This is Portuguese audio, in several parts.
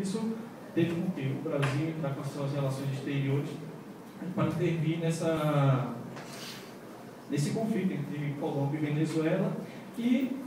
isso teve com que o Brasil entrar com as suas relações exteriores para intervir nesse conflito entre Colômbia e Venezuela, e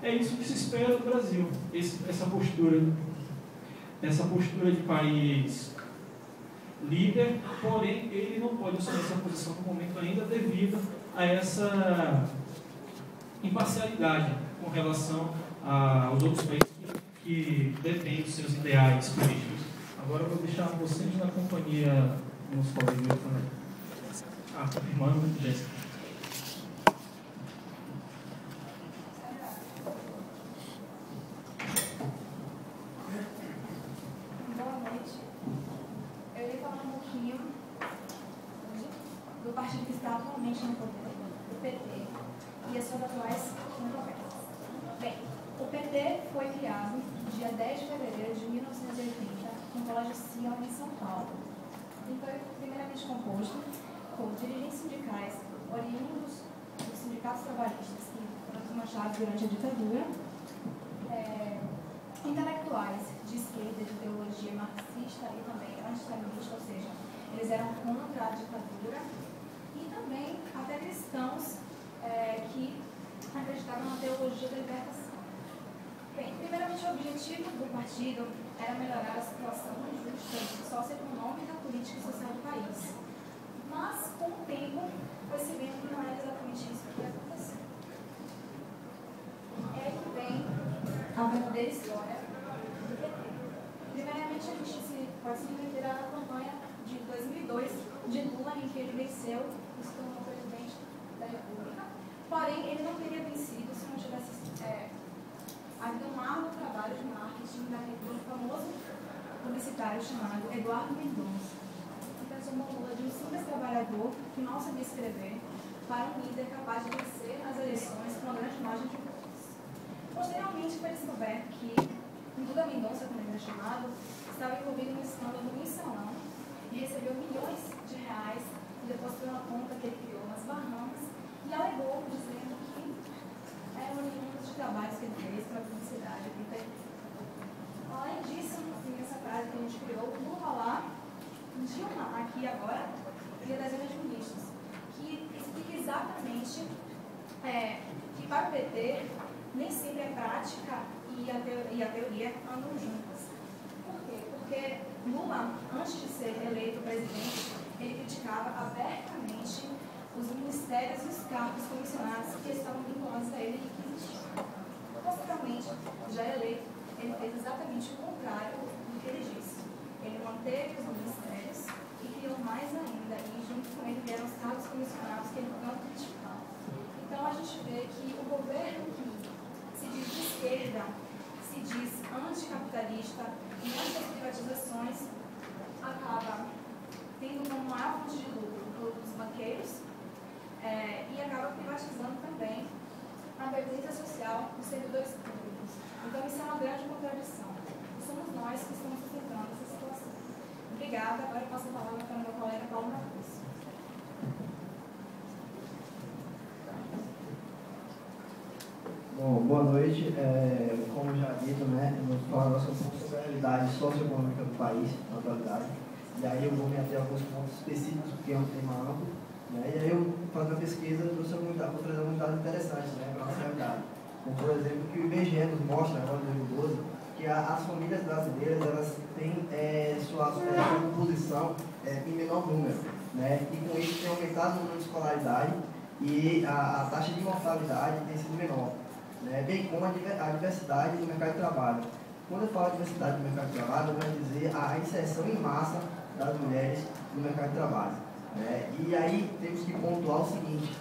é isso que se espera do Brasil, essa postura de país líder, porém ele não pode assumir essa posição no momento ainda devido a essa imparcialidade com relação aos outros países que detêm os seus ideais políticos. Agora eu vou deixar vocês na companhia dos colegas também. Confirmando, Jéssica. Boa noite. Eu irei falar um pouquinho do partido que está atualmente no poder, o PT, e as suas atuais controvérsias. Bem, o PT foi criado dia 10 de fevereiro de 1980 no Colégio Sião, em São Paulo. E foi primeiramente composto por dirigentes sindicais oriundos dos sindicatos trabalhistas que foram desmanchados durante a ditadura, intelectuais de esquerda, de ideologia marxista e também antistalinista, ou seja, eles eram contra a ditadura, e também até cristãos que acreditavam na teologia da libertação. Bem, primeiramente o objetivo do partido era melhorar a situação injusta socioeconômica, política e social do país. Mas, com o tempo, foi se vendo que não era exatamente isso que ia acontecer. É aí que vem a verdadeira história do PT. Primeiramente, a gente pode se remeter à campanha de 2002 de Lula, em que ele venceu e se tornou presidente da República. Porém, ele não teria vencido se não tivesse havido um árduo trabalho de marketing do famoso publicitário chamado Eduardo Mendonça, que transformou Lula de um simples trabalhador que mal sabia escrever para um líder capaz de vencer as eleições com uma grande margem de votos. Posteriormente, foi descoberto que Lula Mendonça, como ele era chamado, estava envolvido num escândalo no mensalão e recebeu milhões de reais e depositou na conta que ele criou nas Bahamas e alegou, dizendo que eram oriundos de trabalhos que ele fez para a publicidade do PT. Além disso, tem essa frase que a gente criou, Lula lá, Dilma aqui agora, e a dezenas de ministros, que explica exatamente que para o PT nem sempre a prática e a teoria andam juntas. Por quê? Porque Lula, antes de ser eleito presidente, ele criticava abertamente os ministérios e os cargos comissionados que estavam vinculados a ele e que existiam. Posteriormente, já eleito, ele fez exatamente o contrário do que ele disse. Ele manteve os ministérios e criou mais ainda, e junto com ele vieram os cargos comissionados que ele tanto criticava. Então a gente vê que o governo que se diz de esquerda, se diz anticapitalista e anti das privatizações, acaba tendo como maior fonte de lucro os banqueiros e acaba privatizando também a previdência social dos servidores públicos. Então isso é uma grande contradição. E somos nós que estamos sustentando essa situação. Obrigada. Agora eu passo a palavra para o meu colega Paulo Marcos. Bom, boa noite. Como já dito, vamos falar sobre a realidade socioeconômica do país, na atualidade. E aí eu vou me ater a alguns pontos específicos, porque é um tema amplo. E aí eu, fazendo a pesquisa, vou trazer alguns dados interessantes para a nossa realidade. Como, por exemplo, que o IBGE nos mostra, agora em 2012, que as famílias brasileiras elas têm sua composição em menor número. E com isso tem aumentado o número de escolaridade e a taxa de mortalidade tem sido menor. Bem como a diversidade do mercado de trabalho. Quando eu falo de diversidade do mercado de trabalho, eu quero dizer a inserção em massa das mulheres no mercado de trabalho. E aí temos que pontuar o seguinte: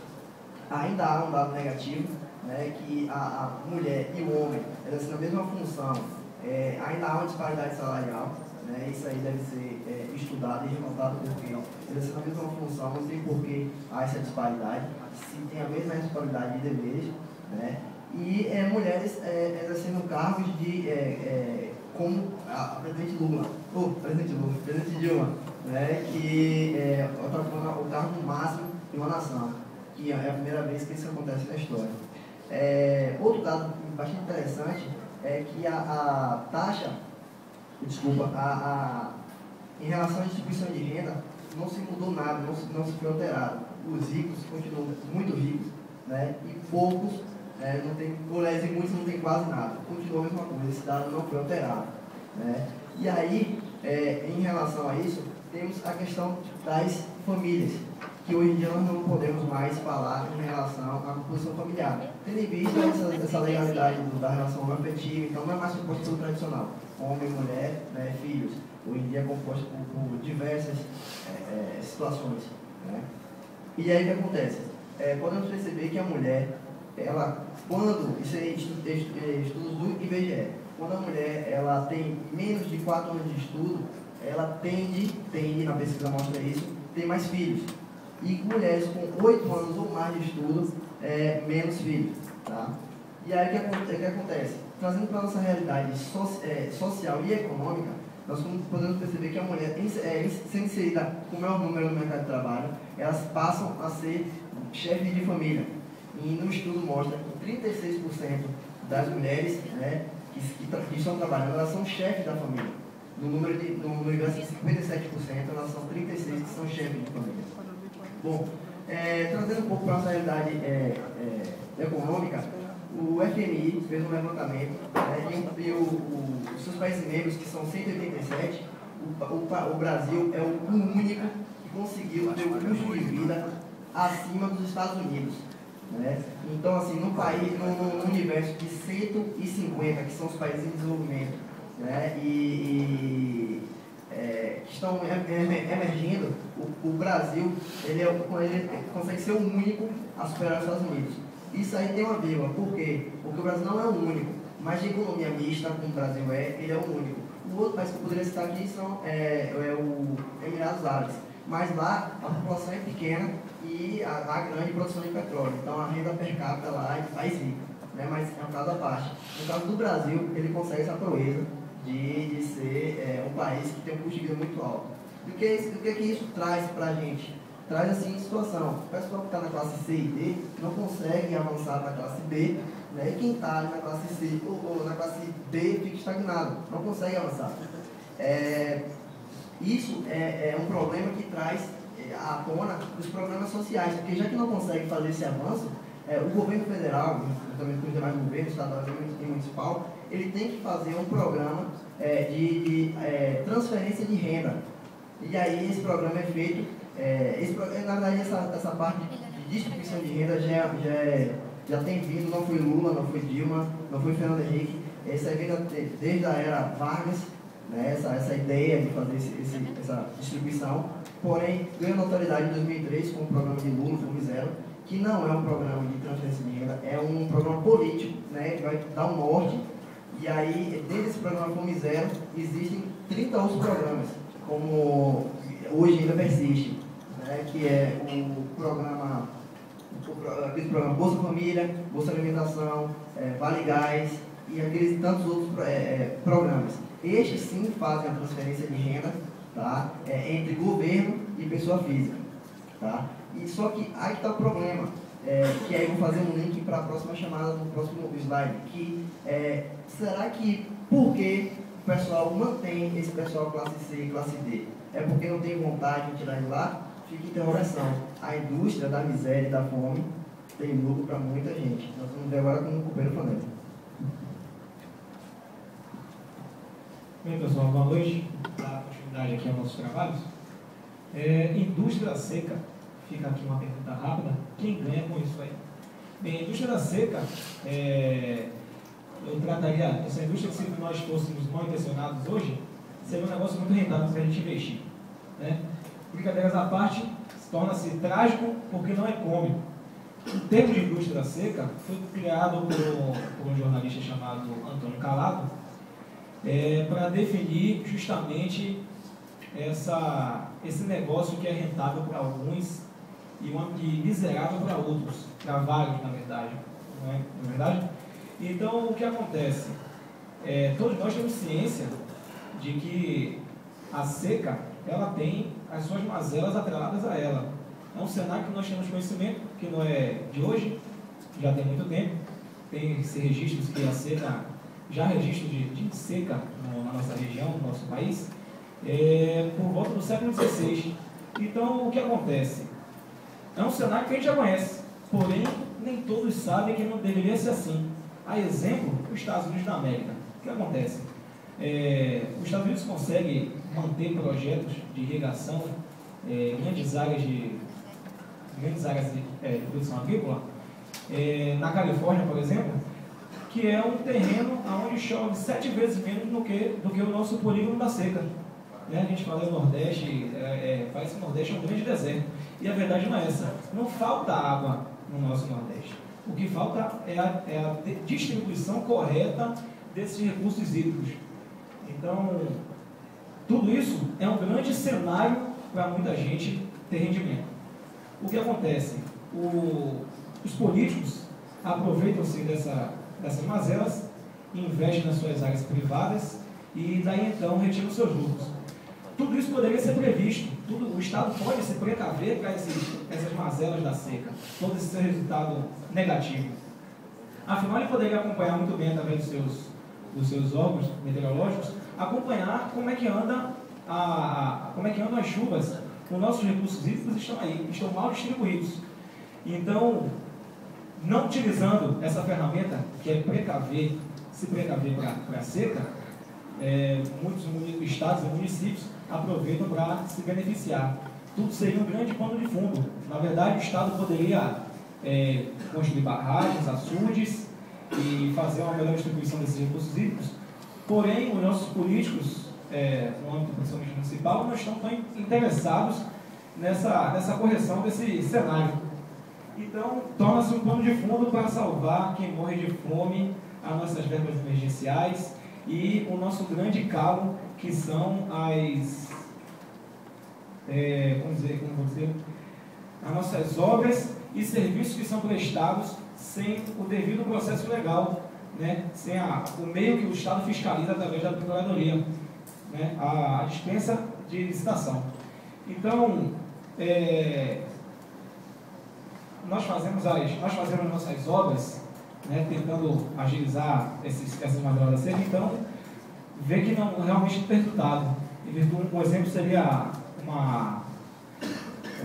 ainda há um dado negativo, que a mulher e o homem exercem a mesma função, ainda há uma disparidade salarial. Isso aí deve ser estudado e remontado, porque exercendo a mesma função, não sei por que há essa disparidade, se tem a mesma responsabilidade de deveres, e mulheres exercendo cargos como a presidente Dilma, que está ocupando o cargo máximo de uma nação, que é a primeira vez que isso acontece na história. Outro dado bastante interessante é que a taxa desculpa, em relação à distribuição de renda, não se mudou nada, não se foi alterado. Os ricos continuam muito ricos, né? E poucos, não tem, e muitos não tem quase nada. Continua a mesma coisa, esse dado não foi alterado, né? E aí, em relação a isso, temos a questão das famílias, que hoje em dia nós não podemos mais falar em relação à composição familiar. Tendo em vista essa legalidade da relação afetiva, então não é mais composto pelo tradicional, homem, mulher, né, filhos. Hoje em dia é composto por diversas situações, né? E aí o que acontece? Podemos perceber que a mulher, isso é estudos do IBGE, quando a mulher ela tem menos de 4 anos de estudo, ela tende, na pesquisa mostra isso, tem mais filhos. E mulheres com 8 anos ou mais de estudo, menos filhos. Tá? E aí o que acontece? Trazendo para a nossa realidade social e econômica, nós podemos perceber que a mulher, sendo inserida com o maior número no mercado de trabalho, elas passam a ser chefes de família. E no estudo mostra que 36% das mulheres, né, que estão trabalhando, elas são chefes da família. No universo de 57%, elas são 36% que são chefes de família. Bom, trazendo um pouco para a nossa realidade econômica, o FMI fez um levantamento, e os seus países membros, que são 187, o Brasil é o único que conseguiu ter um custo de vida acima dos Estados Unidos. Né? Então, assim, num universo de 150, que são os países em desenvolvimento, né? que estão emergindo, o Brasil ele consegue ser o único a superar os Estados Unidos. Isso aí tem uma vírgula. Por quê? Porque o Brasil não é o único, mas de economia mista, como o Brasil ele é o único. O outro país que eu poderia citar aqui é o Emirados Árabes, mas lá a população é pequena e há grande produção de petróleo, então a renda per capita lá é mais rica, né? Mas é um caso à parte. No caso do Brasil, ele consegue essa proeza de ser um país que tem um custo de vida muito alto. E o que isso traz para a gente? Traz assim situação, o pessoal que está na classe C e D não consegue avançar para a classe B, né? E quem está na classe C ou na classe D fica estagnado, não consegue avançar. Isso é um problema que traz à tona os programas sociais, porque já que não consegue fazer esse avanço, o governo federal, também com os demais governos, estadual e municipal, ele tem que fazer um programa de transferência de renda. E aí esse programa é feito, na verdade essa parte de distribuição de renda já tem vindo, não foi Lula, não foi Dilma, não foi Fernando Henrique, essa é vindo desde a era Vargas, né, essa ideia de fazer essa distribuição, porém ganhou notoriedade em 2003 com o programa de Lula, Fome Zero, que não é um programa de transferência de renda, é um programa político, né, que vai dar um norte. E aí, dentro desse programa Fome Zero, existem 30 outros programas, como hoje ainda persiste, né, que é o programa Bolsa Família, Bolsa Alimentação, Vale Gás e aqueles tantos outros programas. Estes sim fazem a transferência de renda, tá, entre governo e pessoa física. Tá? E só que aí está o problema, que aí eu vou fazer um link para a próxima chamada, no próximo slide, que será que por que o pessoal mantém esse pessoal classe C e classe D? É porque não tem vontade de tirar de lá? Fica interrogação. A indústria da miséria e da fome tem lucro para muita gente. Nós vamos ver agora como o Copeiro Fanel. Bem, pessoal, boa noite. Dar continuidade aqui aos nossos trabalhos. Indústria da seca. Fica aqui uma pergunta rápida. Quem ganha com isso aí? Bem, a indústria da seca, eu trataria essa indústria que, se nós fôssemos mal intencionados hoje, seria um negócio muito rentável para a gente investir. Né? Brincadeiras à parte, torna-se trágico porque não é cômico. O termo de indústria da seca foi criado por um jornalista chamado Antônio Calado, para definir justamente esse negócio que é rentável para alguns e miserável para outros, para vários, na verdade. Não é verdade? Então, o que acontece? Todos nós temos ciência de que a seca, ela tem as suas mazelas atreladas a ela. É um cenário que nós temos conhecimento, que não é de hoje, já tem muito tempo. Tem registros que a seca, já registros de seca na nossa região, no nosso país, por volta do século XVI. Então, o que acontece? É um cenário que a gente já conhece, porém, nem todos sabem que não deveria ser assim. A exemplo, os Estados Unidos da América. O que acontece? Os Estados Unidos conseguem manter projetos de irrigação, grandes áreas de produção agrícola, na Califórnia, por exemplo, que é um terreno onde chove 7 vezes menos do que o nosso polígono da seca. A gente fala do Nordeste, parece que o Nordeste é um grande deserto. E a verdade não é essa. Não falta água no nosso Nordeste. O que falta é a distribuição correta desses recursos hídricos. Então, tudo isso é um grande cenário para muita gente ter rendimento. O que acontece? Os políticos aproveitam-se dessas mazelas, investem nas suas áreas privadas e daí então retiram seus lucros. Tudo isso poderia ser previsto, o Estado pode se precaver para essas mazelas da seca, todo esse resultado negativo. Afinal, ele poderia acompanhar muito bem, através dos seus órgãos meteorológicos, acompanhar como é que andam as chuvas. Os nossos recursos hídricos estão mal distribuídos. Então, não utilizando essa ferramenta, que é se precaver para a seca, muitos estados e municípios aproveitam para se beneficiar. Tudo seria um grande pano de fundo. Na verdade, o Estado poderia construir barragens, açudes e fazer uma melhor distribuição desses recursos hídricos. Porém, os nossos políticos, no âmbito principalmente municipal, não estão tão interessados nessa correção desse cenário. Então, torna-se um pano de fundo para salvar quem morre de fome, as nossas verbas emergenciais e o nosso grande calo, que são as nossas obras e serviços que são prestados sem o devido processo legal, sem o meio que o Estado fiscaliza através da Procuradoria, a dispensa de licitação. Então, nós fazemos as nossas obras, tentando agilizar essas mazelas da seca, então vê que não realmente está resultado. Um exemplo seria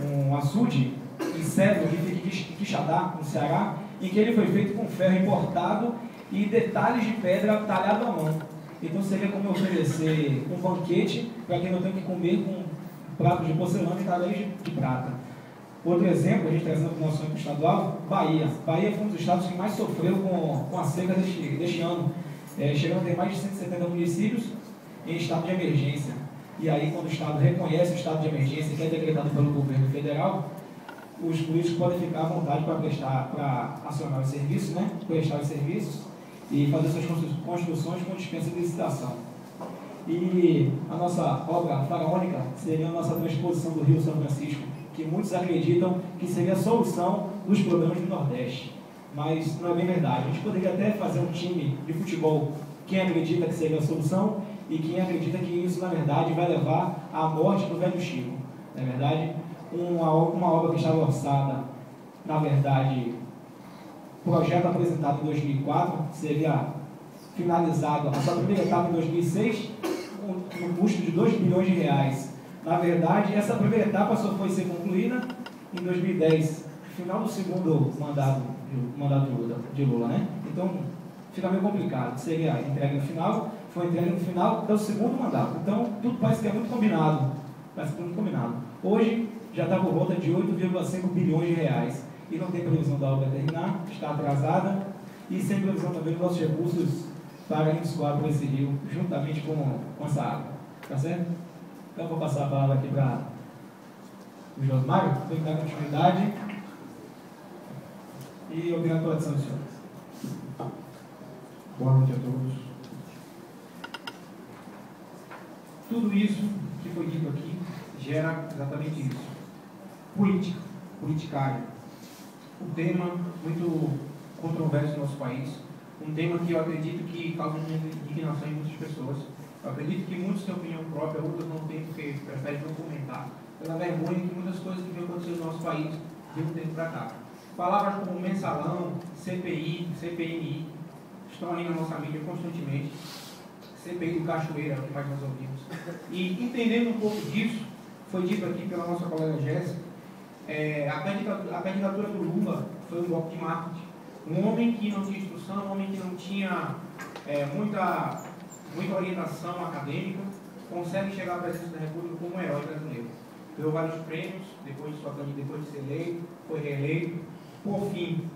um açude em Cedro, que fica em Quixadá, no Ceará, em que ele foi feito com ferro importado e detalhes de pedra talhado à mão. Então seria como oferecer um banquete para quem não tem que comer com pratos de porcelana e talheres de prata. Outro exemplo, a gente trazendo para o nosso âmbito estadual, Bahia. Bahia foi um dos estados que mais sofreu com a seca deste ano, chegando a ter mais de 170 municípios em estado de emergência. E aí, quando o Estado reconhece o estado de emergência, que é decretado pelo governo federal, os políticos podem ficar à vontade para acionar os serviços, prestar os serviços e fazer suas construções com dispensa de licitação. E a nossa obra faraônica seria a nossa transposição do Rio São Francisco, que muitos acreditam que seria a solução dos problemas do Nordeste. Mas não é bem verdade. A gente poderia até fazer um time de futebol, quem acredita que seria a solução e quem acredita que isso, na verdade, vai levar à morte do velho Chico. Na verdade, uma obra que estava orçada, na verdade, projeto apresentado em 2004, seria finalizado a sua primeira etapa em 2006, no custo de 2 bilhões de reais. Na verdade, essa primeira etapa só foi ser concluída em 2010, final do segundo mandato de Lula, Então, fica meio complicado. Seria a entrega no final, foi entregue no final do segundo mandato. Então, tudo parece que é muito combinado. Hoje, já está por volta de 8,5 bilhões de reais. E não tem previsão da obra terminar, está atrasada, e sem previsão também dos nossos recursos para escoar por esse rio, juntamente com essa água. Tá certo? Então, vou passar a palavra aqui para o Josmário, para ele dar continuidade. E obrigado pela atenção, senhores. Boa noite a todos. Tudo isso que foi dito aqui gera exatamente isso. Política, politicagem. Um tema muito controverso no nosso país. Um tema que eu acredito que causa indignação em muitas pessoas. Eu acredito que muitos têm opinião própria, outros não têm porque preferem não comentar. Pela vergonha que muitas coisas que vêm acontecendo no nosso país de um tempo para cá. Palavras como mensalão, CPI, CPMI, estão aí na nossa mídia constantemente. CPI do Cachoeira, é o que mais nós ouvimos. E entendendo um pouco disso, foi dito aqui pela nossa colega Jéssica, a candidatura do Lula foi um golpe de marketing. Um homem que não tinha instrução, um homem que não tinha muita orientação acadêmica, consegue chegar à presidência da República como um herói brasileiro. Ganhou vários prêmios, depois de ser eleito, foi reeleito. Por fim,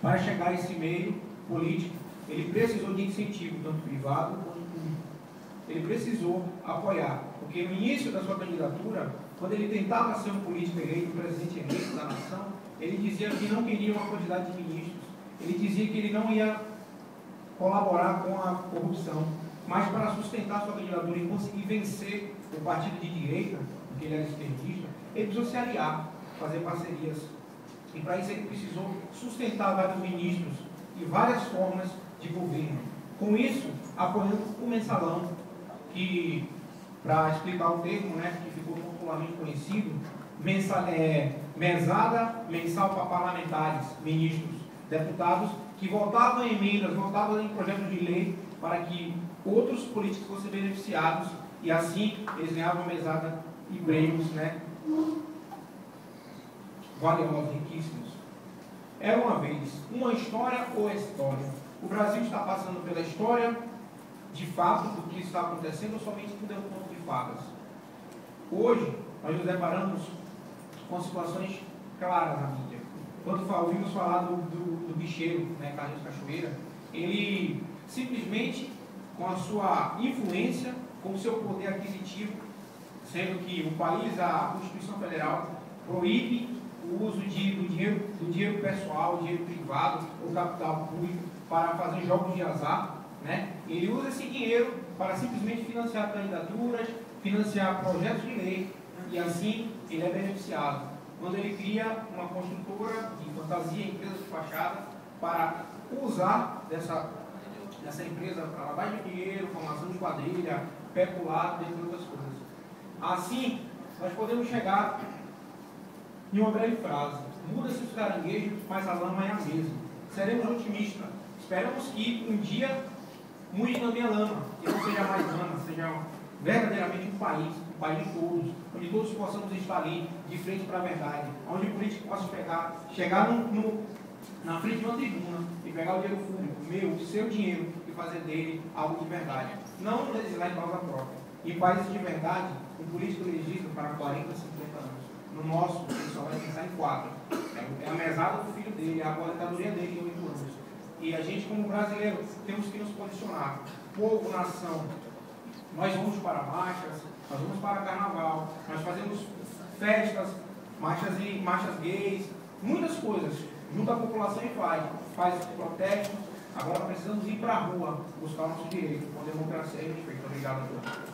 para chegar a esse meio político, ele precisou de incentivo, tanto privado quanto público. Ele precisou apoiar, porque no início da sua candidatura, quando ele tentava ser um político eleito, um presidente eleito da nação, ele dizia que não queria uma quantidade de ministros, ele dizia que ele não ia colaborar com a corrupção, mas para sustentar sua candidatura e conseguir vencer o partido de direita, porque ele era esquerdista, ele precisou se aliar, fazer parcerias. E para isso ele precisou sustentar vários ministros e várias formas de governo. Com isso, apoiando o mensalão, que, para explicar o termo, né, que ficou popularmente conhecido, mesada mensal para parlamentares, ministros, deputados, que votavam em emendas, votavam em projetos de lei para que outros políticos fossem beneficiados e assim eles ganhavam mesada e prêmios, né, valiosos, riquíssimos. Era uma vez uma história ou história. O Brasil está passando pela história de fato do que está acontecendo ou somente tudo é um conto de fadas. Hoje nós nos deparamos com situações claras na mídia. Quando ouvimos falar do bicheiro, né, Carlinhos Cachoeira, ele simplesmente, com a sua influência, com o seu poder aquisitivo, sendo que o país, a Constituição Federal, proíbe o uso do dinheiro pessoal, dinheiro privado ou capital público para fazer jogos de azar, né? Ele usa esse dinheiro para simplesmente financiar candidaturas, financiar projetos de lei e assim ele é beneficiado. Quando ele cria uma construtora de fantasia, empresa de fachada, para usar dessa empresa para lavagem de dinheiro, formação de quadrilha, peculado, dentre outras coisas. Assim, nós podemos chegar em uma breve frase: muda-se os caranguejos, mas a lama é a mesma. Seremos otimistas. Esperamos que um dia mude também a lama, que não seja mais lama, seja verdadeiramente um país de todos, onde todos possamos estar ali, de frente para a verdade, onde o político possa chegar na frente de uma tribuna e pegar o dinheiro público, o seu dinheiro, e fazer dele algo de verdade. Não legislar em causa própria. Em países de verdade, o político legisla para 40, 50 anos. No nosso, ele só vai pensar em 4. É a mesada do filho dele, é a aposentadoria dele em 8 anos. E a gente, como brasileiro, temos que nos posicionar. Povo, nação, nós vamos para marchas, nós vamos para carnaval, nós fazemos festas, marchas gays, muitas coisas. Junto à população e faz protestos. Agora precisamos ir para a rua buscar o nosso direito, com democracia e respeito. Obrigado a todos.